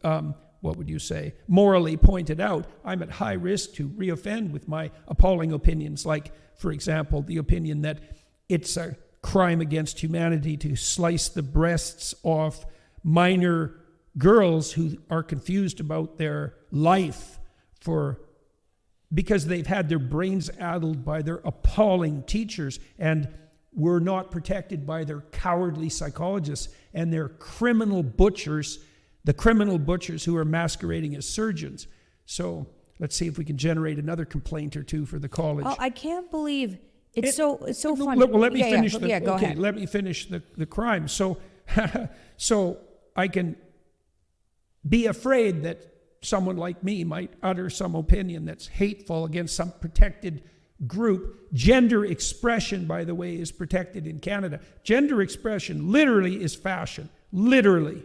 what would you say, morally pointed out, I'm at high risk to reoffend with my appalling opinions, like, for example, the opinion that it's a crime against humanity to slice the breasts off minor girls who are confused about their life because they've had their brains addled by their appalling teachers and were not protected by their cowardly psychologists and their criminal butchers, the criminal butchers who are masquerading as surgeons. So let's see if we can generate another complaint or two for the college. Oh, I can't believe it's so funny. Well, let me finish go ahead. Let me finish the crime. So, so I can be afraid that someone like me might utter some opinion that's hateful against some protected group. Gender expression, by the way, is protected in Canada. Gender expression literally is fashion. Literally.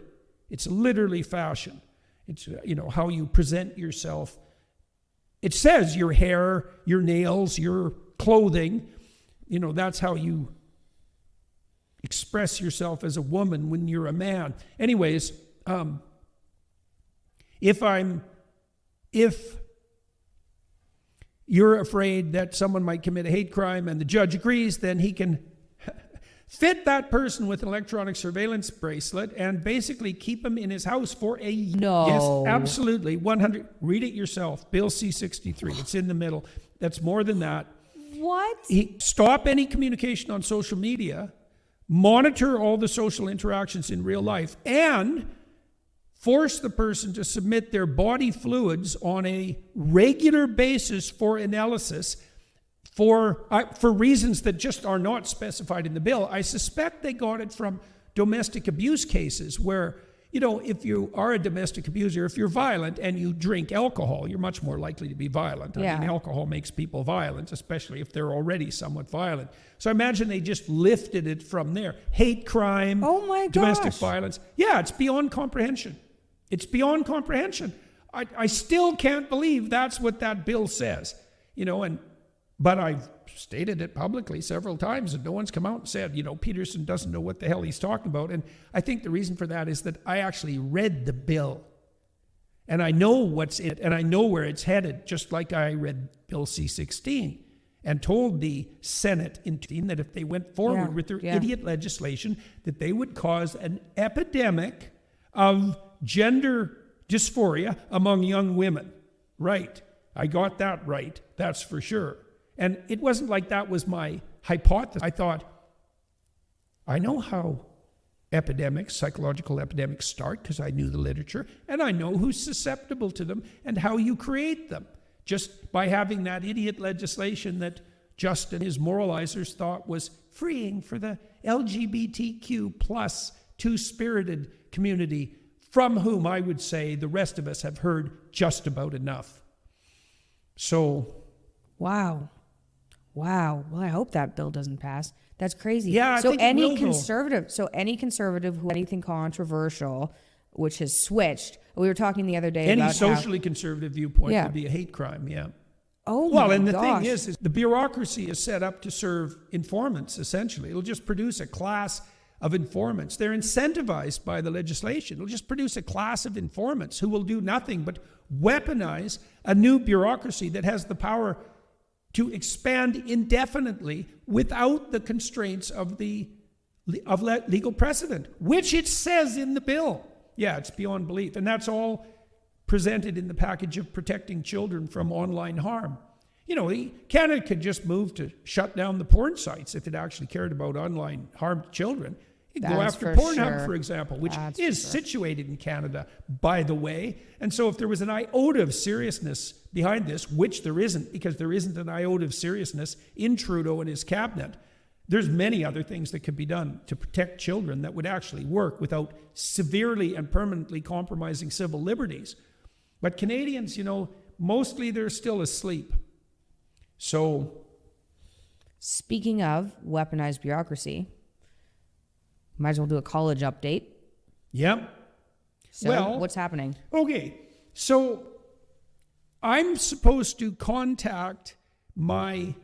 It's literally fashion. It's, how you present yourself. It says your hair, your nails, your clothing, that's how you express yourself as a woman when you're a man. Anyways, if you're afraid that someone might commit a hate crime and the judge agrees, then he can fit that person with an electronic surveillance bracelet and basically keep him in his house for a year. No. Yes, absolutely. 100. Read it yourself. Bill C-63. It's in the middle. That's more than that. What? Stop any communication on social media, monitor all the social interactions in real life, and force the person to submit their body fluids on a regular basis for analysis for reasons that just are not specified in the bill. I suspect they got it from domestic abuse cases where, if you are a domestic abuser, if you're violent and you drink alcohol, you're much more likely to be violent. I mean, alcohol makes people violent, especially if they're already somewhat violent. So I imagine they just lifted it from there. Hate crime, domestic violence. Yeah, it's beyond comprehension. It's beyond comprehension. I still can't believe that's what that bill says, but I've stated it publicly several times and no one's come out and said, Peterson doesn't know what the hell he's talking about. And I think the reason for that is that I actually read the bill and I know what's in it and I know where it's headed, just like I read Bill C-16 and told the Senate that if they went forward with their idiot legislation, that they would cause an epidemic of gender dysphoria among young women. Right. I got that right. That's for sure. And it wasn't like that was my hypothesis. I thought, I know how psychological epidemics start because I knew the literature and I know who's susceptible to them and how you create them. Just by having that idiot legislation that Justin, his moralizers, thought was freeing for the LGBTQ plus two-spirited community, from whom I would say the rest of us have heard just about enough. So. Wow. Well, I hope that bill doesn't pass. That's crazy. Yeah, I think any conservative, who anything controversial, which has switched. We were talking the other day about any socially conservative viewpoint would be a hate crime. Yeah. Oh, well, and the thing is the bureaucracy is set up to serve informants. Essentially, it'll just produce a class of informants. They're incentivized by the legislation. It'll just produce a class of informants who will do nothing but weaponize a new bureaucracy that has the power to expand indefinitely without the constraints of legal precedent, which it says in the bill. Yeah, it's beyond belief. And that's all presented in the package of protecting children from online harm. Canada could just move to shut down the porn sites if it actually cared about online harm to children. Go after Pornhub, for example, which is situated in Canada, by the way. And so if there was an iota of seriousness behind this, which there isn't, because there isn't an iota of seriousness in Trudeau and his cabinet, there's many other things that could be done to protect children that would actually work without severely and permanently compromising civil liberties. But Canadians, mostly they're still asleep. So, speaking of weaponized bureaucracy, might as well do a college update. Yep. So, what's happening? Okay, so I'm supposed to contact my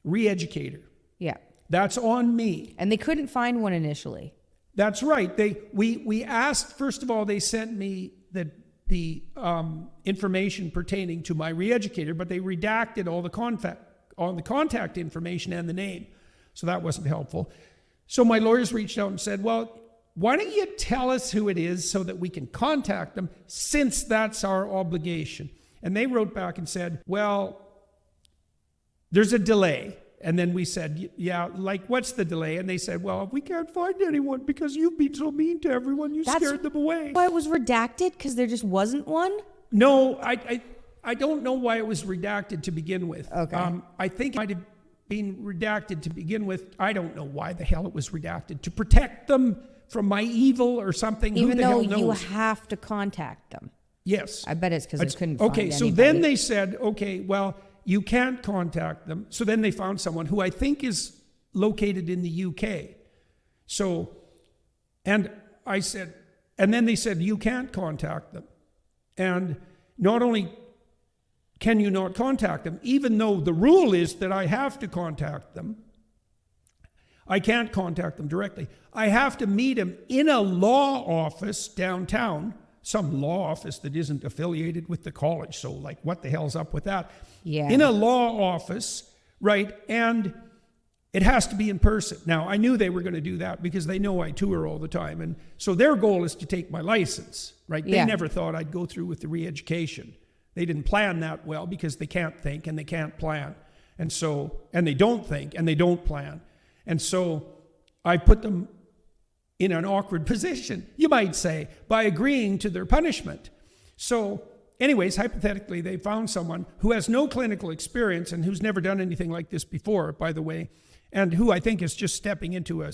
re-educator. Yeah. That's on me. And they couldn't find one initially. That's right. We asked, first of all, they sent me the the information pertaining to my re-educator, but they redacted all the contact information and the name. So that wasn't helpful. So my lawyers reached out and said, well, why don't you tell us who it is so that we can contact them, since that's our obligation? And they wrote back and said, well, there's a delay. And then we said, yeah, like, what's the delay? And they said, well, we can't find anyone because you've been so mean to everyone. You scared them away. Why it was redacted? Because there just wasn't one? No, I don't know why it was redacted to begin with. Okay. I think it might have been redacted to begin with. I don't know why the hell it was redacted. To protect them from my evil or something. Even Who the though hell knows? you have to contact them. Yes. I bet it's because they couldn't find Okay, so anybody. then they said, okay, well, you can't contact them. So then they found someone who I think is located in the UK. So, and I said, and then they said, you can't contact them. And not only can you not contact them, even though the rule is that I have to contact them, I can't contact them directly. I have to meet them in a law office downtown, some law office that isn't affiliated with the college. So like, what the hell's up with that? Yeah. In a law office, right? And it has to be in person. Now, I knew they were going to do that because they know I tour all the time. And so their goal is to take my license, right? Yeah. They never thought I'd go through with the re-education. They didn't plan that well because they can't think and they can't plan. And so, and they don't think and they don't plan. And so I put them in an awkward position, you might say, by agreeing to their punishment. So anyways, hypothetically, they found someone who has no clinical experience and who's never done anything like this before, by the way, and who I think is just stepping into a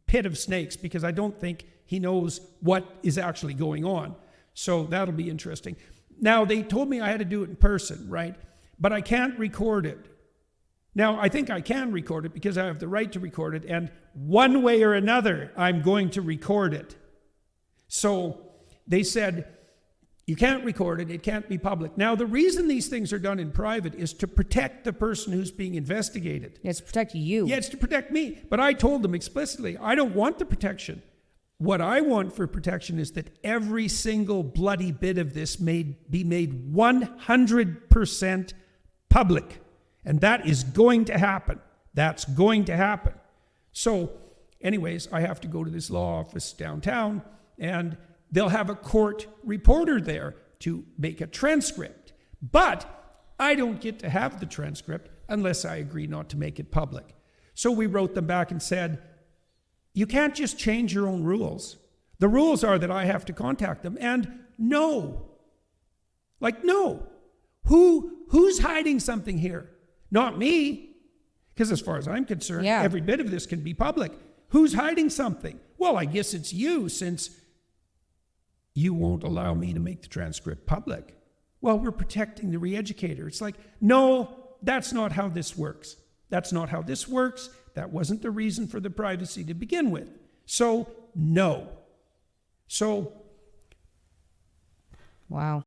pit of snakes because I don't think he knows what is actually going on. So that'll be interesting. Now, they told me I had to do it in person, right? But I can't record it. Now, I think I can record it because I have the right to record it, and one way or another, I'm going to record it. So they said, you can't record it, it can't be public. Now, the reason these things are done in private is to protect the person who's being investigated. Yeah, it's to protect you. Yeah, it's to protect me. But I told them explicitly, I don't want the protection. What I want for protection is that every single bloody bit of this be made 100% public. And that is going to happen. That's going to happen. So, anyways, I have to go to this law office downtown, and they'll have a court reporter there to make a transcript. But I don't get to have the transcript unless I agree not to make it public. So we wrote them back and said, you can't just change your own rules. The rules are that I have to contact them. And no. Like, no. Who's hiding something here? Not me. Because as far as I'm concerned, every bit of this can be public. Who's hiding something? Well, I guess it's you, since you won't allow me to make the transcript public. Well, we're protecting the re-educator. It's like, no, that's not how this works. That's not how this works. That wasn't the reason for the privacy to begin with. So, no. So, wow.